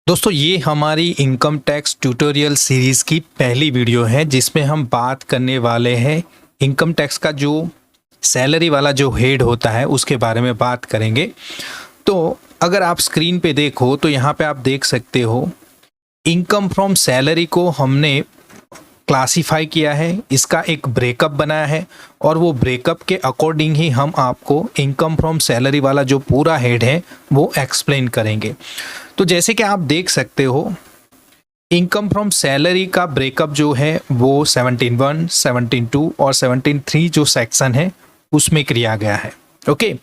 दोस्तों ये हमारी इनकम टैक्स ट्यूटोरियल सीरीज़ की पहली वीडियो है जिसमें हम बात करने वाले हैं इनकम टैक्स का जो सैलरी वाला जो हेड होता है उसके बारे में बात करेंगे। तो अगर आप स्क्रीन पे देखो तो यहाँ पे आप देख सकते हो इनकम फ्रॉम सैलरी को हमने क्लासिफाई किया है, इसका एक ब्रेकअप बनाया है और वो ब्रेकअप के अकॉर्डिंग ही हम आपको इनकम फ्रॉम सैलरी वाला जो पूरा हेड है वो एक्सप्लेन करेंगे। तो जैसे कि आप देख सकते हो इनकम फ्रॉम सैलरी का ब्रेकअप जो है वो 17(1), 17(2) और 17(3) जो सेक्शन है उसमें किया गया है। ओके,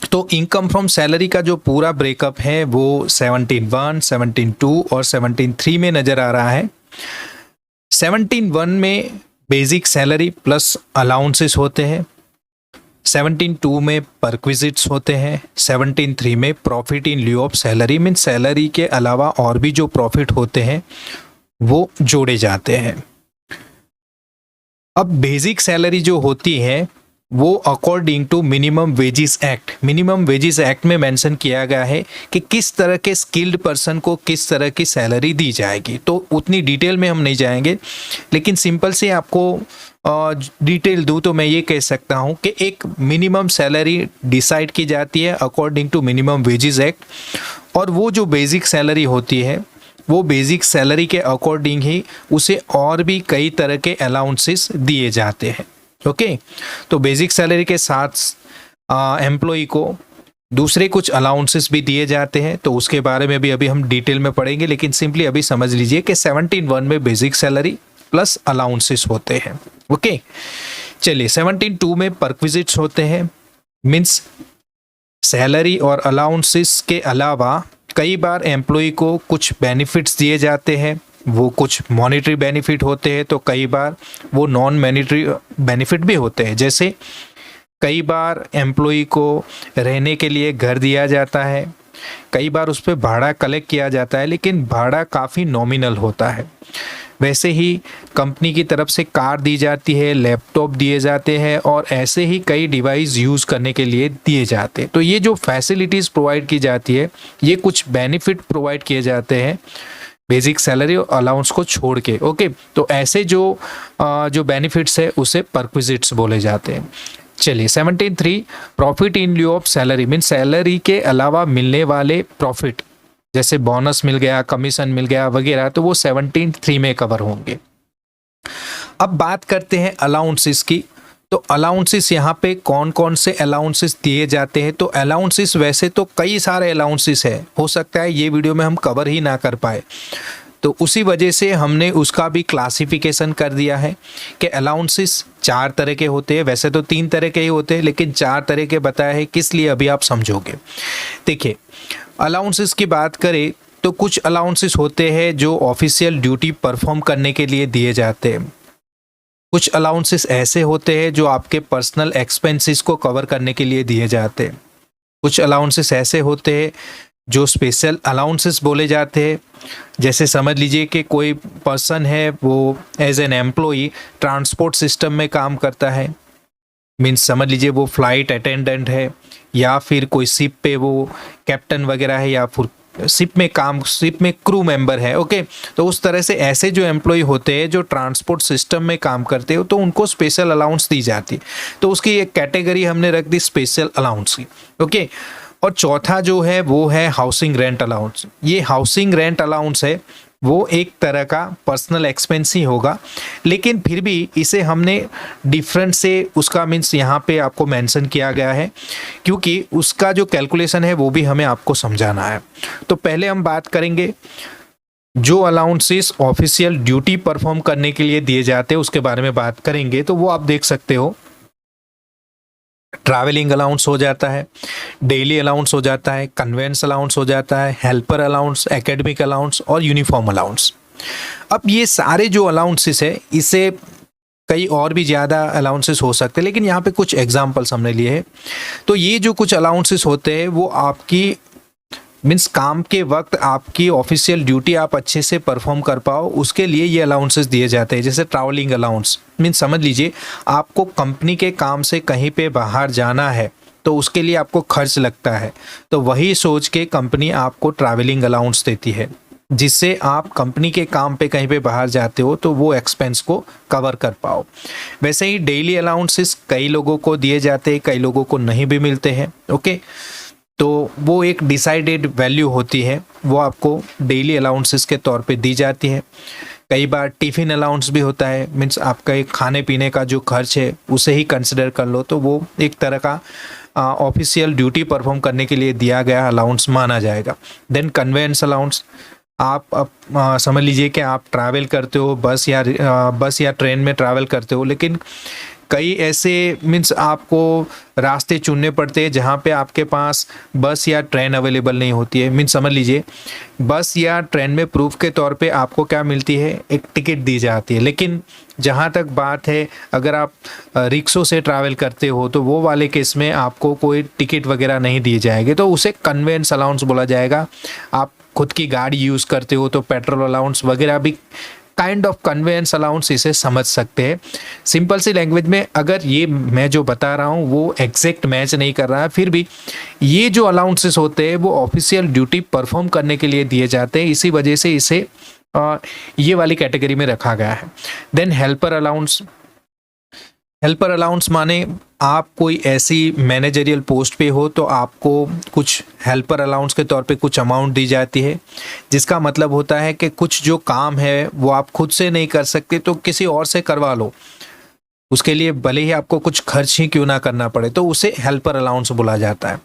तो इनकम फ्रॉम सैलरी का जो पूरा ब्रेकअप है वो 17(1), 17(2) और 17(3) में नज़र आ रहा है। 17(1) में बेसिक सैलरी प्लस अलाउंसेस होते हैं, 17(2) में परक्विजिट्स होते हैं, 17(3) में profit in लिeu of salary mean salary के अलावा और भी जो प्रॉफिट होते हैं वो जोड़े जाते हैं। अब बेसिक सैलरी जो होती है वो according to minimum wages act में मेंशन किया गया है कि किस तरह के स्किल्ड पर्सन को किस तरह की सैलरी दी जाएगी। तो उतनी डिटेल में हम नहीं जाएंगे, लेकिन सिंपल से आपको डिटेल दूँ तो मैं ये कह सकता हूँ कि एक मिनिमम सैलरी डिसाइड की जाती है according to minimum wages act, और वो जो बेसिक सैलरी होती है वो बेसिक सैलरी के अकॉर्डिंग ही उसे और भी कई तरह के अलाउंसेस दिए जाते हैं। ओके, तो बेसिक सैलरी के साथ एम्प्लॉय को दूसरे कुछ अलाउंसेस भी दिए जाते हैं, तो उसके बारे में भी अभी हम डिटेल में पढ़ेंगे, लेकिन सिंपली अभी समझ लीजिए कि 17(1) में बेसिक सैलरी प्लस अलाउंसेस होते हैं। ओके, चलिए 17(2) में परक्विजिट्स होते हैं, मीन्स सैलरी और अलाउंसेस के अलावा कई बार एम्प्लॉय को कुछ बेनिफिट्स दिए जाते हैं। वो कुछ मॉनेटरी बेनिफिट होते हैं तो कई बार वो नॉन मॉनेटरी बेनिफिट भी होते हैं। जैसे कई बार एम्प्लॉय को रहने के लिए घर दिया जाता है, कई बार उस पर भाड़ा कलेक्ट किया जाता है, लेकिन भाड़ा काफ़ी नॉमिनल होता है। वैसे ही कंपनी की तरफ से कार दी जाती है, लैपटॉप दिए जाते हैं और ऐसे ही कई डिवाइस यूज़ करने के लिए दिए जाते हैं। तो ये जो फैसिलिटीज़ प्रोवाइड की जाती है, ये कुछ बेनिफिट प्रोवाइड किए जाते हैं बेसिक सैलरी और अलाउंस को छोड़ के। ओके, तो ऐसे जो बेनिफिट्स है उसे परक्विजिट्स बोले जाते हैं। चलिए 17(3) profit in लिeu of salary mean salary के अलावा मिलने वाले प्रॉफिट, जैसे बोनस मिल गया, कमीशन मिल गया वगैरह, तो वो 17(3) में कवर होंगे। अब बात करते हैं अलाउंसेस की। तो अलाउंसेस यहाँ पे कौन कौन से अलाउंसेस दिए जाते हैं? तो अलाउंसेस वैसे तो कई सारे अलाउंसेस है, हो सकता है ये वीडियो में हम कवर ही ना कर पाए, तो उसी वजह से हमने उसका भी क्लासिफिकेशन कर दिया है कि अलाउंसेस 4 तरह के होते हैं। वैसे तो 3 तरह के ही होते हैं, लेकिन 4 तरह के बताया है, किस लिए अभी आप समझोगे। देखिए, अलाउंसेस की बात करें तो कुछ अलाउंसेस होते हैं जो ऑफिशियल ड्यूटी परफॉर्म करने के लिए दिए जाते हैं। कुछ अलाउंसेस ऐसे होते हैं जो आपके पर्सनल एक्सपेंसेस को कवर करने के लिए दिए जाते हैं। कुछ अलाउंसेस ऐसे होते हैं जो स्पेशल अलाउंसेस बोले जाते हैं। जैसे समझ लीजिए कि कोई पर्सन है वो as an employee transport system में काम करता है, मीन्स समझ लीजिए वो फ्लाइट अटेंडेंट है या फिर कोई शिप पे वो कैप्टन वगैरह है या फिर शिप में क्रू मेंबर है। ओके, तो उस तरह से ऐसे जो एम्प्लॉय होते हैं जो ट्रांसपोर्ट सिस्टम में काम करते हो तो उनको स्पेशल अलाउंस दी जाती है, तो उसकी एक कैटेगरी हमने रख दी स्पेशल अलाउंस की। ओके, और चौथा जो है वो है हाउसिंग रेंट अलाउंस। ये हाउसिंग रेंट अलाउंस है, वो एक तरह का पर्सनल एक्सपेंस ही होगा, लेकिन फिर भी इसे हमने डिफरेंट से उसका मीन्स यहाँ पे आपको मेंशन किया गया है, क्योंकि उसका जो कैलकुलेशन है वो भी हमें आपको समझाना है। तो पहले हम बात करेंगे जो अलाउंसेस ऑफिशियल ड्यूटी परफॉर्म करने के लिए दिए जाते हैं उसके बारे में बात करेंगे। तो वो आप देख सकते हो, ट्रैवलिंग अलाउंस हो जाता है, डेली अलाउंस हो जाता है, कन्वेंस अलाउंस हो जाता है, हेल्पर अलाउंस, एकेडमिक अलाउंस और यूनिफॉर्म अलाउंस। अब ये सारे जो अलाउंसेस है, इसे कई और भी ज़्यादा अलाउंसेस हो सकते हैं, लेकिन यहाँ पे कुछ एग्जांपल्स हमने लिए हैं। तो ये जो कुछ अलाउंसेस होते हैं वो आपकी मीन्स काम के वक्त आपकी ऑफिशियल ड्यूटी आप अच्छे से परफॉर्म कर पाओ, उसके लिए ये अलाउंसेस दिए जाते हैं। जैसे ट्रैवलिंग अलाउंस मीन्स समझ लीजिए आपको कंपनी के काम से कहीं पे बाहर जाना है, तो उसके लिए आपको खर्च लगता है, तो वही सोच के कंपनी आपको ट्रैवलिंग अलाउंस देती है, जिससे आप कंपनी के काम पे कहीं पे बाहर जाते हो तो वो एक्सपेंस को कवर कर पाओ। वैसे ही डेली अलाउंसेस कई लोगों को दिए जाते हैं, कई लोगों को नहीं भी मिलते हैं। ओके, तो वो एक डिसाइडेड वैल्यू होती है, वो आपको डेली अलाउंसेस के तौर पे दी जाती है। कई बार टिफ़िन अलाउंस भी होता है, मीन्स आपका एक खाने पीने का जो खर्च है उसे ही कंसिडर कर लो, तो वो एक तरह का ऑफिशियल ड्यूटी परफॉर्म करने के लिए दिया गया अलाउंस माना जाएगा। देन कन्वेंस अलाउंस, आप समझ लीजिए कि आप ट्रैवल करते हो, बस या ट्रेन में ट्रैवल करते हो, लेकिन कई ऐसे मीन्स आपको रास्ते चुनने पड़ते हैं जहाँ पे आपके पास बस या ट्रेन अवेलेबल नहीं होती है। मीन्स समझ लीजिए बस या ट्रेन में प्रूफ के तौर पे आपको क्या मिलती है, एक टिकट दी जाती है, लेकिन जहाँ तक बात है अगर आप रिक्शों से ट्रैवल करते हो तो वो वाले केस में आपको कोई टिकट वगैरह नहीं दिए जाएंगे, तो उसे कन्वेंस अलाउंस बोला जाएगा। आप खुद की गाड़ी यूज़ करते हो तो पेट्रोल अलाउंस वगैरह भी काइंड ऑफ कन्वेंस अलाउंस इसे समझ सकते हैं। सिंपल सी लैंग्वेज में अगर ये मैं जो बता रहा हूँ वो एग्जैक्ट मैच नहीं कर रहा है, फिर भी ये जो अलाउंसेस होते हैं वो ऑफिशियल ड्यूटी परफॉर्म करने के लिए दिए जाते हैं, इसी वजह से इसे ये वाली कैटेगरी में रखा गया है। Then helper allowance, helper allowance माने आप कोई ऐसी मैनेजरियल पोस्ट पे हो तो आपको कुछ हेल्पर अलाउंस के तौर पे कुछ अमाउंट दी जाती है, जिसका मतलब होता है कि कुछ जो काम है वो आप खुद से नहीं कर सकते तो किसी और से करवा लो, उसके लिए भले ही आपको कुछ खर्च ही क्यों ना करना पड़े, तो उसे हेल्पर अलाउंस बोला जाता है।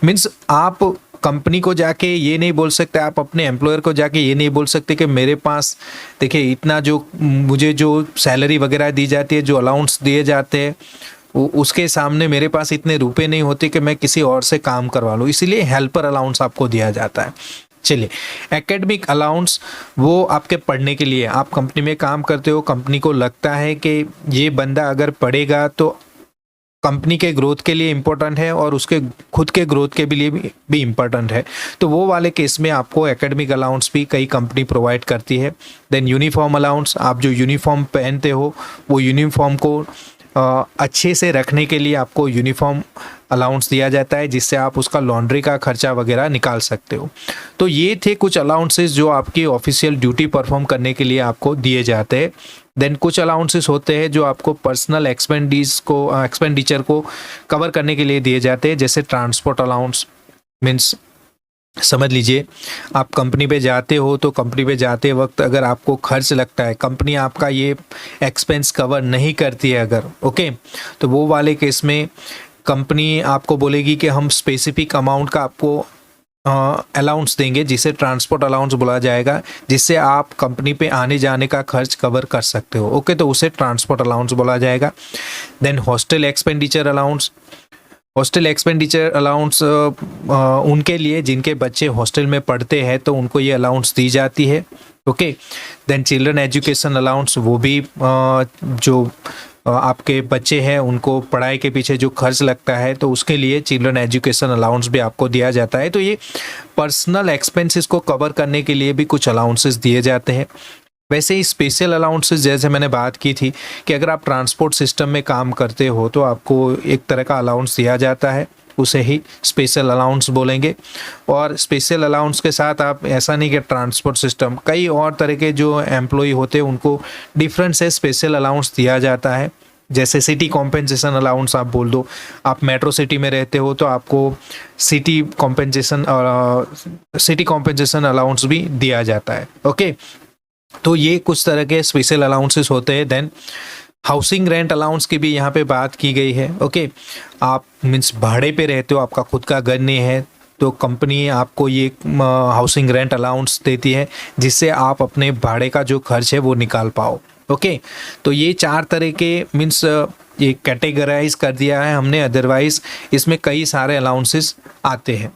मीन्स आप कंपनी को जाके ये नहीं बोल सकते, आप अपने एम्प्लॉयर को जाके ये नहीं बोल सकते कि मेरे पास देखिए इतना जो मुझे जो सैलरी वगैरह दी जाती है, जो अलाउंस दिए जाते हैं, उसके सामने मेरे पास इतने रुपए नहीं होते कि मैं किसी और से काम करवा लूँ, इसीलिए हेल्पर अलाउंस आपको दिया जाता है। चलिए, एकेडमिक अलाउंस, वो आपके पढ़ने के लिए, आप कंपनी में काम करते हो, कंपनी को लगता है कि ये बंदा अगर पढ़ेगा तो कंपनी के ग्रोथ के लिए इम्पोर्टेंट है और उसके खुद के ग्रोथ के लिए भी इम्पोर्टेंट है, तो वो वाले केस में आपको एकेडमिक अलाउंस भी कई कंपनी प्रोवाइड करती है। देन यूनिफॉर्म अलाउंस, आप जो यूनिफॉर्म पहनते हो वो यूनिफॉर्म को अच्छे से रखने के लिए आपको यूनिफॉर्म अलाउंस दिया जाता है, जिससे आप उसका लॉन्ड्री का खर्चा वगैरह निकाल सकते हो। तो ये थे कुछ अलाउंसेस जो आपकी ऑफिशियल ड्यूटी परफॉर्म करने के लिए आपको दिए जाते हैं। देन कुछ अलाउंसेस होते हैं जो आपको पर्सनल एक्सपेंडिचर को कवर करने के लिए दिए जाते हैं, जैसे ट्रांसपोर्ट अलाउंस। मीन्स समझ लीजिए आप कंपनी पे जाते हो तो कंपनी पे जाते वक्त अगर आपको खर्च लगता है, कंपनी आपका ये एक्सपेंस कवर नहीं करती है अगर, ओके, तो वो वाले केस में कंपनी आपको बोलेगी कि हम स्पेसिफिक अमाउंट का आपको अलाउंस देंगे, जिसे ट्रांसपोर्ट अलाउंस बोला जाएगा, जिससे आप कंपनी पे आने जाने का खर्च कवर कर सकते हो। ओके, तो उसे ट्रांसपोर्ट अलाउंस बोला जाएगा। Then hostel expenditure allowance, hostel expenditure allowance उनके लिए जिनके बच्चे हॉस्टल में पढ़ते हैं तो उनको ये अलाउंस दी जाती है। Okay, then children education allowance, वो भी जो आपके बच्चे हैं उनको पढ़ाई के पीछे जो खर्च लगता है तो उसके लिए चिल्ड्रन एजुकेशन अलाउंस भी आपको दिया जाता है। तो ये पर्सनल एक्सपेंसेस को कवर करने के लिए भी कुछ अलाउंसेस दिए जाते हैं। वैसे ही स्पेशल अलाउंसेस, जैसे मैंने बात की थी कि अगर आप ट्रांसपोर्ट सिस्टम में काम करते हो तो आपको एक तरह का अलाउंस दिया जाता है, उसे ही स्पेशल अलाउंस बोलेंगे। और स्पेशल अलाउंस के साथ आप ऐसा नहीं कि ट्रांसपोर्ट सिस्टम, कई और तरह के जो एम्प्लॉय होते हैं उनको डिफरेंट से स्पेशल अलाउंस दिया जाता है, जैसे सिटी कॉम्पेंसेशन अलाउंस आप बोल दो। आप मेट्रो सिटी में रहते हो तो आपको सिटी कॉम्पेंसेशन अलाउंस भी दिया जाता है। ओके, तो ये कुछ तरह के स्पेशल अलाउंसेस होते हैं। देन हाउसिंग रेंट अलाउंस की भी यहाँ पे बात की गई है। ओके, आप मीन्स भाड़े पे रहते हो, आपका खुद का घर नहीं है, तो कंपनी आपको ये हाउसिंग रेंट अलाउंस देती है, जिससे आप अपने भाड़े का जो खर्च है वो निकाल पाओ। ओके, तो ये 4 तरह के मीन्स ये कैटेगराइज कर दिया है हमने, अदरवाइज इसमें कई सारे अलाउंसेस आते हैं।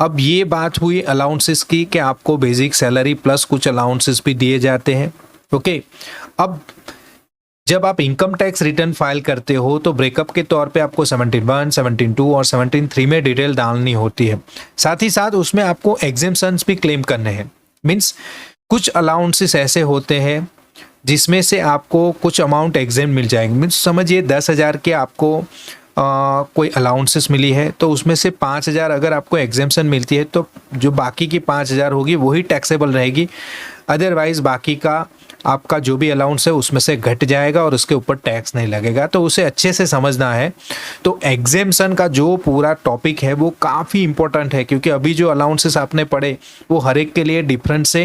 अब ये बात हुई अलाउंसेस की कि आपको बेसिक सैलरी प्लस कुछ अलाउंसेस भी दिए जाते हैं। ओके, अब जब आप इनकम टैक्स रिटर्न फाइल करते हो तो ब्रेकअप के तौर पे आपको 17(1), 17(2) और 17(3) में डिटेल डालनी होती है। साथ ही साथ उसमें आपको एग्जेम्पशंस भी क्लेम करने हैं। मीन्स कुछ अलाउंसेस ऐसे होते हैं जिसमें से आपको कुछ अमाउंट एग्जेम मिल जाएंगे। मीन्स समझिए 10,000 के आपको कोई अलाउंसेस मिली है तो उसमें से 5,000 अगर आपको एग्जेम्पशन मिलती है तो जो बाकी की 5,000 होगी वही टैक्सेबल रहेगी। अदरवाइज बाकी का आपका जो भी अलाउंस है उसमें से घट जाएगा और उसके ऊपर टैक्स नहीं लगेगा, तो उसे अच्छे से समझना है। तो एग्जेम्पशन का जो पूरा टॉपिक है वो काफ़ी इंपॉर्टेंट है, क्योंकि अभी जो अलाउंसेस आपने पढ़े वो हर एक के लिए डिफरेंट से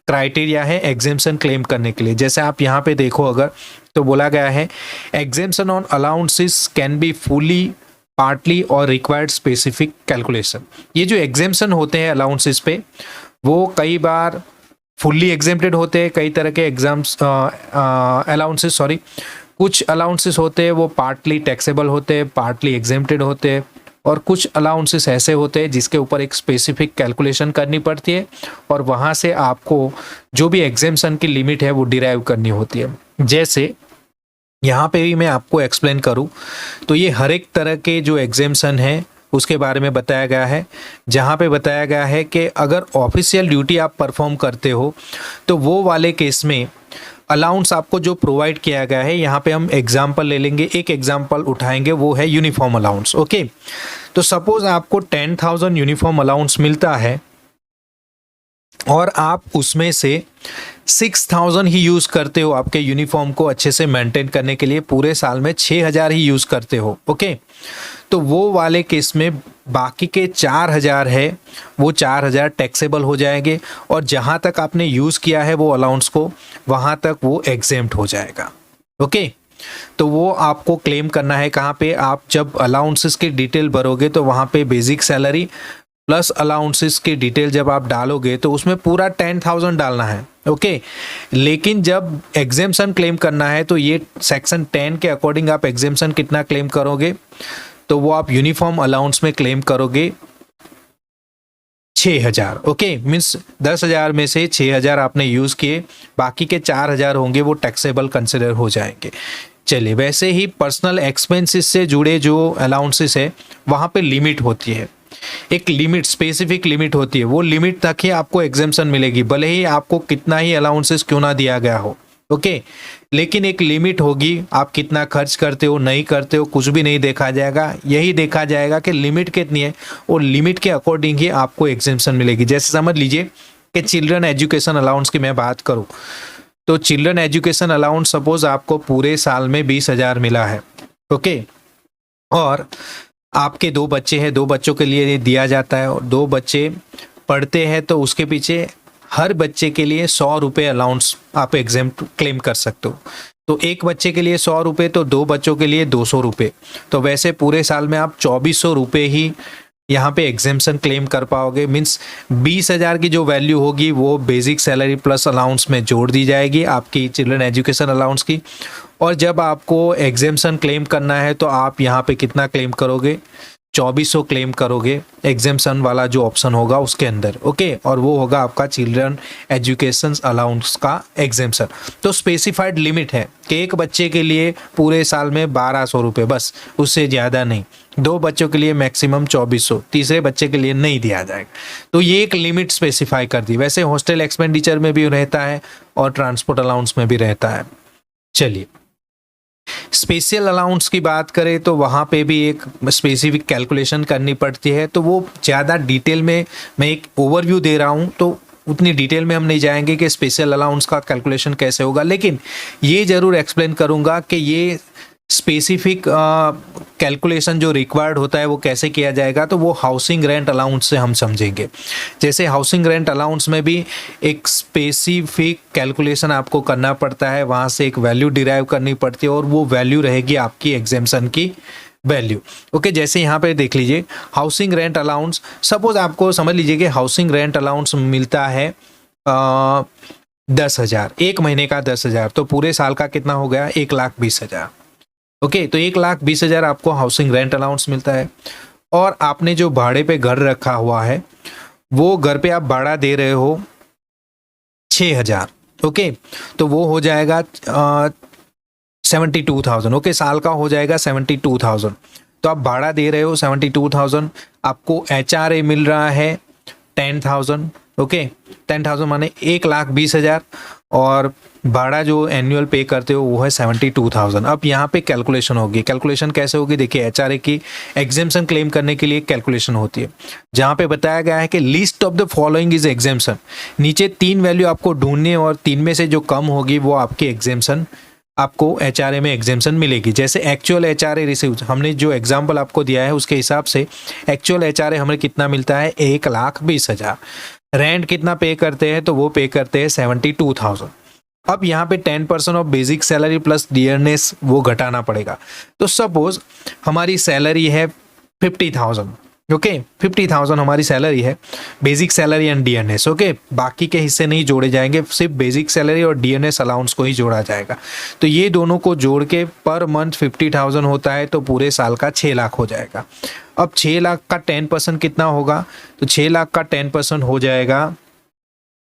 क्राइटेरिया है एग्जेम्पशन क्लेम करने के लिए। जैसे आप यहाँ पे देखो अगर, तो बोला गया है exemption on allowances can be fully partly और रिक्वायर्ड स्पेसिफिक कैलकुलेशन। ये जो एग्जेम्पशन होते हैं अलाउंसेस पे वो कई बार फुल्ली एग्जेम्प्टेड होते हैं, कई तरह के एग्जाम्स अलाउंसेस कुछ अलाउंसेस होते हैं वो पार्टली टैक्सेबल होते हैं, पार्टली एग्जेम्प्टेड होते हैं, और कुछ अलाउंसेस ऐसे होते हैं जिसके ऊपर एक स्पेसिफिक कैलकुलेशन करनी पड़ती है और वहाँ से आपको जो भी एग्जेम्पशन की लिमिट है वो डिराइव करनी होती है। जैसे यहाँ पे भी मैं आपको एक्सप्लेन करूँ तो ये हर एक तरह के जो एग्जेम्पशन है उसके बारे में बताया गया है, जहाँ पे बताया गया है कि अगर ऑफिशियल ड्यूटी आप परफॉर्म करते हो तो वो वाले केस में अलाउंस आपको जो प्रोवाइड किया गया है, यहाँ पे हम एग्जांपल ले लेंगे, एक एग्जांपल उठाएंगे वो है यूनिफॉर्म अलाउंस। ओके, तो सपोज आपको 10,000 यूनिफॉर्म अलाउंस मिलता है और आप उसमें से 6,000 ही यूज़ करते हो आपके यूनिफॉर्म को अच्छे से मेंटेन करने के लिए, पूरे साल में 6,000 ही यूज़ करते हो। ओके, तो वो वाले केस में बाकी के 4,000 है वो 4,000 टैक्सेबल हो जाएंगे और जहाँ तक आपने यूज़ किया है वो अलाउंस को वहाँ तक वो एग्जेम्प्ट हो जाएगा। ओके, तो वो आपको क्लेम करना है कहाँ पे, आप जब अलाउंसेस की डिटेल भरोगे तो वहाँ पे बेसिक सैलरी प्लस अलाउंसेस की डिटेल जब आप डालोगे तो उसमें पूरा 10,000 डालना है। ओके, लेकिन जब एग्जेम्पशन क्लेम करना है तो ये सेक्शन 10 के अकॉर्डिंग आप एग्जेम्पशन कितना क्लेम करोगे, तो वो आप यूनिफॉर्म अलाउंस में क्लेम करोगे 6,000। ओके, मीन्स 10,000 में से 6,000 आपने यूज़ किए, बाकी के 4,000 होंगे वो टैक्सेबल कंसिडर हो जाएंगे। चलिए, वैसे ही पर्सनल एक्सपेंसेस से जुड़े जो अलाउंसेस है वहाँ पे लिमिट होती है, एक लिमिट स्पेसिफिक लिमिट होती है, वो लिमिट तक ही आपको एग्जेम्पशन मिलेगी, भले ही आपको कितना ही अलाउंसेस क्यों ना दिया गया हो। ओके, लेकिन एक लिमिट होगी, आप कितना खर्च करते हो नहीं करते हो कुछ भी नहीं देखा जाएगा, यही देखा जाएगा कि लिमिट कितनी है और लिमिट के अकॉर्डिंग ही आपको एग्जेम्पशन मिलेगी। जैसे समझ लीजिए कि चिल्ड्रन एजुकेशन अलाउंस की मैं बात करूं तो चिल्ड्रन एजुकेशन अलाउंस सपोज आपको पूरे साल में 20,000 मिला है। ओके, और आपके 2 बच्चे हैं, 2 बच्चों के लिए दिया जाता है और 2 बच्चे पढ़ते हैं तो उसके पीछे हर बच्चे के लिए 100 रुपये अलाउंस आप एग्जेम्प्ट क्लेम कर सकते हो। तो एक बच्चे के लिए 100 रुपये तो 2 बच्चों के लिए 200 रुपये, तो वैसे पूरे साल में आप 2,400 रुपये ही यहाँ पे एग्जेम्पशन क्लेम कर पाओगे। मीन्स 20,000 की जो वैल्यू होगी वो बेसिक सैलरी प्लस अलाउंस में जोड़ दी जाएगी आपकी चिल्ड्रन एजुकेशन अलाउंस की, और जब आपको एग्जेम्पशन क्लेम करना है तो आप यहाँ पे कितना क्लेम करोगे, 2,400 क्लेम करोगे एग्जेम्पशन वाला जो ऑप्शन होगा उसके अंदर। ओके, और वो होगा आपका चिल्ड्रन एजुकेशन अलाउंस का एग्जेम्पशन। तो स्पेसिफाइड लिमिट है कि एक बच्चे के लिए पूरे साल में 1,200 रुपये, बस, उससे ज़्यादा नहीं। 2 बच्चों के लिए मैक्सिमम 2,400, तीसरे बच्चे के लिए नहीं दिया जाएगा। तो ये एक लिमिट स्पेसिफाई कर दी। वैसे हॉस्टल एक्सपेंडिचर में भी रहता है और ट्रांसपोर्ट अलाउंस में भी रहता है। चलिए, स्पेशल अलाउंस की बात करें तो वहाँ पे भी एक स्पेसिफिक कैलकुलेशन करनी पड़ती है, तो वो ज़्यादा डिटेल में मैं एक ओवरव्यू दे रहा हूँ, तो उतनी डिटेल में हम नहीं जाएंगे कि स्पेशल अलाउंस का कैलकुलेशन कैसे होगा, लेकिन ये ज़रूर एक्सप्लेन करूँगा कि ये स्पेसिफिक कैलकुलेशन जो रिक्वायर्ड होता है वो कैसे किया जाएगा, तो वो हाउसिंग रेंट अलाउंस से हम समझेंगे। जैसे हाउसिंग रेंट अलाउंस में भी एक स्पेसिफिक कैलकुलेशन आपको करना पड़ता है, वहाँ से एक वैल्यू डिराइव करनी पड़ती है और वो वैल्यू रहेगी आपकी एग्जेम्पशन की वैल्यू। ओके, जैसे यहाँ पे देख लीजिए हाउसिंग रेंट अलाउंस, सपोज आपको समझ लीजिए कि हाउसिंग रेंट अलाउंस मिलता है 10,000, एक महीने का 10,000, तो पूरे साल का कितना हो गया, 1,20,000। ओके, तो 1,20,000 आपको हाउसिंग रेंट अलाउंस मिलता है, और आपने जो भाड़े पे घर रखा हुआ है वो घर पे आप भाड़ा दे रहे हो 6,000। ओके, तो वो हो जाएगा 72,000। ओके, साल का हो जाएगा 72,000। तो आप भाड़ा दे रहे हो 72,000, आपको HRA मिल रहा है 10,000। ओके, 10,000 माने 1,20,000, और भाड़ा जो एनुअल पे करते हो वो है 72,000। अब यहाँ पे कैलकुलेशन होगी। कैलकुलेशन कैसे होगी, देखिए एचआरए की एग्जेम्पशन क्लेम करने के लिए कैलकुलेशन होती है, जहाँ पे बताया गया है कि list of the following is exemption. नीचे 3 वैल्यू आपको ढूंढनी और 3 में से जो कम होगी वो आपकी एग्जेम्पशन, आपको एचआरए में एग्जेम्पशन मिलेगी। जैसे एक्चुअल एचआरए रिसीव, हमने जो एग्जाम्पल आपको दिया है उसके हिसाब से एक्चुअल एचआरए हमें कितना मिलता है, 1,20,000। रेंट कितना पे करते हैं, तो वो पे करते हैं 72,000। अब यहाँ पे 10% of basic salary plus dearness वो घटाना पड़ेगा। तो सपोज हमारी सैलरी है 50,000, ओके 50,000 हमारी सैलरी है, basic salary and dearness, okay बाकी के हिस्से नहीं जोड़े जाएंगे, सिर्फ बेसिक सैलरी और डियरनेस अलाउंस को ही जोड़ा जाएगा। तो ये दोनों को जोड़ के पर मंथ 50,000 होता है, तो पूरे साल का 6 लाख हो जाएगा। अब 6 लाख का 10% कितना होगा, तो 6 लाख का 10% हो जाएगा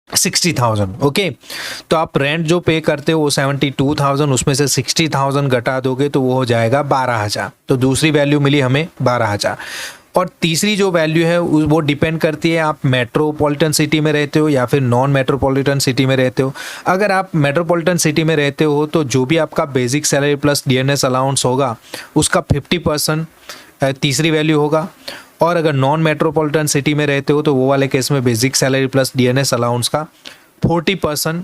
60,000, ओके। तो आप रेंट जो पे करते हो वो 72,000, उसमें से 60,000 घटा दोगे तो वो हो जाएगा 12,000। तो दूसरी वैल्यू मिली हमें 12,000। और तीसरी जो वैल्यू है वो डिपेंड करती है आप मेट्रोपॉलिटन सिटी में रहते हो या फिर नॉन मेट्रोपॉलिटन सिटी में रहते हो। अगर आप मेट्रोपॉलिटन सिटी में रहते हो तो जो भी आपका basic salary plus dearness allowance होगा उसका 50% तीसरी वैल्यू होगा। और अगर नॉन मेट्रोपॉलिटन सिटी में रहते हो तो वो वाले केस में basic salary plus DNS allowance का 40%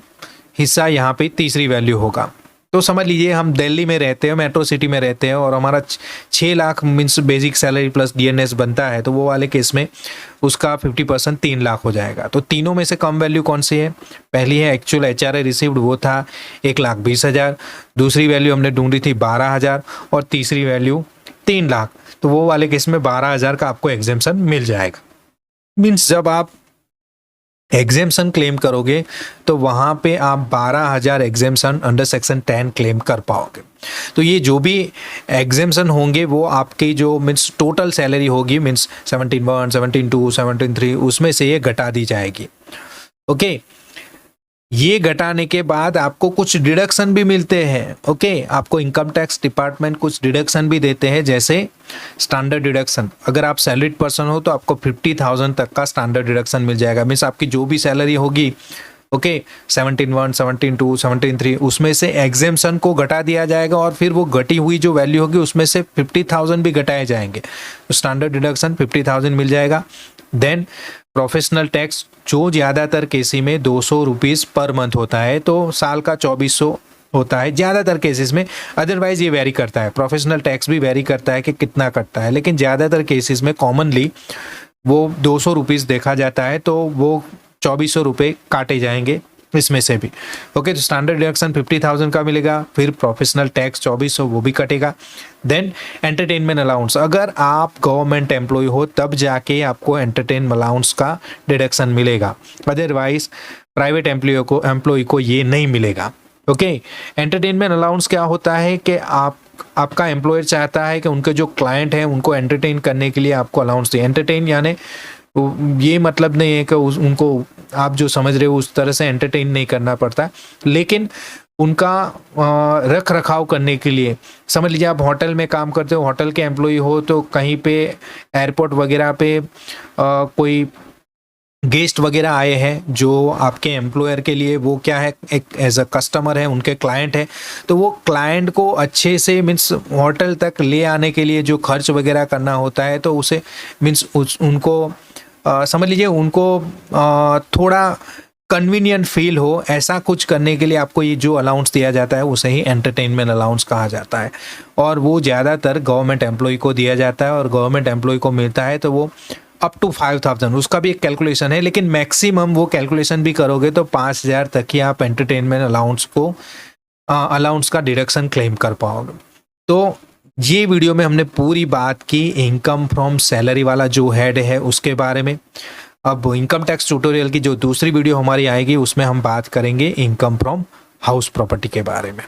हिस्सा यहाँ पे तीसरी वैल्यू होगा। तो समझ लीजिए हम दिल्ली में रहते हैं, मेट्रो सिटी में रहते हैं और हमारा 6 lakh means basic salary plus DNS बनता है, तो वो वाले केस में उसका 50% 3 लाख हो जाएगा। तो तीनों में से कम वैल्यू कौन सी है, पहली है एक्चुअल एचआरए रिसीव्ड, वो था 1,20,000, दूसरी वैल्यू हमने ढूंढी थी 12,000 और तीसरी वैल्यू 3 लाख। तो वो वाले केस में 12,000 का आपको एग्जेम्पशन मिल जाएगा। मीन्स जब आप एग्जेम्पशन क्लेम करोगे तो वहां पे आप 12,000 एग्जेम्पशन अंडर सेक्शन 10 क्लेम कर पाओगे। तो ये जो भी एग्जेम्पशन होंगे वो आपकी जो मीन्स टोटल सैलरी होगी, मीन्स 17,1, 17,2, 17,3 उसमें से ये घटा दी जाएगी, ओके। ये घटाने के बाद आपको कुछ डिडक्शन भी मिलते हैं, ओके। आपको इनकम टैक्स डिपार्टमेंट कुछ डिडक्शन भी देते हैं, जैसे स्टैंडर्ड डिडक्शन। अगर आप सैलरीड पर्सन हो तो आपको 50,000 तक का स्टैंडर्ड डिडक्शन मिल जाएगा। मीन्स आपकी जो भी सैलरी होगी, ओके 17,1, 17,2, 17,3 उसमें से एग्जेम्पशन को घटा दिया जाएगा और फिर वो घटी हुई जो वैल्यू होगी उसमें से 50,000 भी घटाए जाएंगे। तो स्टैंडर्ड डिडक्शन 50,000 मिल जाएगा। देन प्रोफेशनल टैक्स जो ज़्यादातर केसी में 200 रुपीज़ पर मंथ होता है, तो साल का 2,400 होता है ज़्यादातर केसेस में। अदरवाइज ये वेरी करता है, प्रोफेशनल टैक्स भी वेरी करता है कि कितना कटता है, लेकिन ज़्यादातर केसेस में कॉमनली वो 200 रुपीज़ देखा जाता है, तो वो 2,400 रुपये काटे जाएंगे इसमें से भी, ओके। तो स्टैंडर्ड डिडक्शन 50,000 का मिलेगा, फिर प्रोफेशनल टैक्स 2,400 वो भी कटेगा। देन एंटरटेनमेंट अलाउंस, अगर आप गवर्नमेंट एम्प्लॉय हो तब जाके आपको एंटरटेनमेंट अलाउंस का डिडक्शन मिलेगा, अदरवाइज प्राइवेट एम्प्लॉय को ये नहीं मिलेगा, ओके। एंटरटेनमेंट अलाउंस क्या होता है कि आपका एम्प्लॉयर चाहता है कि उनके जो क्लाइंट हैं उनको एंटरटेन करने के लिए आपको अलाउंस दे। एंटरटेन यानी ये मतलब नहीं है कि उनको आप जो समझ रहे हो उस तरह से एंटरटेन नहीं करना पड़ता, लेकिन उनका रख रखाव करने के लिए, समझ लीजिए आप होटल में काम करते हो, होटल के एम्प्लॉय हो, तो कहीं पे एयरपोर्ट वगैरह पे कोई गेस्ट वगैरह आए हैं जो आपके एम्प्लॉयर के लिए वो क्या है, एक एज अ कस्टमर है, उनके क्लाइंट है, तो वो क्लाइंट को अच्छे से मीन्स होटल तक ले आने के लिए जो खर्च वगैरह करना होता है, तो उसे मीन्स उनको समझ लीजिए उनको थोड़ा कन्वीनियंट फील हो, ऐसा कुछ करने के लिए आपको ये जो अलाउंस दिया जाता है उसे ही एंटरटेनमेंट अलाउंस कहा जाता है। और वो ज़्यादातर गवर्नमेंट एम्प्लॉय को दिया जाता है और गवर्नमेंट एम्प्लॉय को मिलता है तो वो अप टू 5,000, उसका भी एक कैलकुलेशन है, लेकिन मैक्सिमम वो कैलकुलेशन भी करोगे तो 5,000 तक ही आप एंटरटेनमेंट अलाउंस का डिडक्शन क्लेम कर पाओगे। तो ये वीडियो में हमने पूरी बात की इनकम फ्रॉम सैलरी वाला जो हेड है उसके बारे में। अब इनकम टैक्स ट्यूटोरियल की जो दूसरी वीडियो हमारी आएगी उसमें हम बात करेंगे इनकम फ्रॉम हाउस प्रॉपर्टी के बारे में।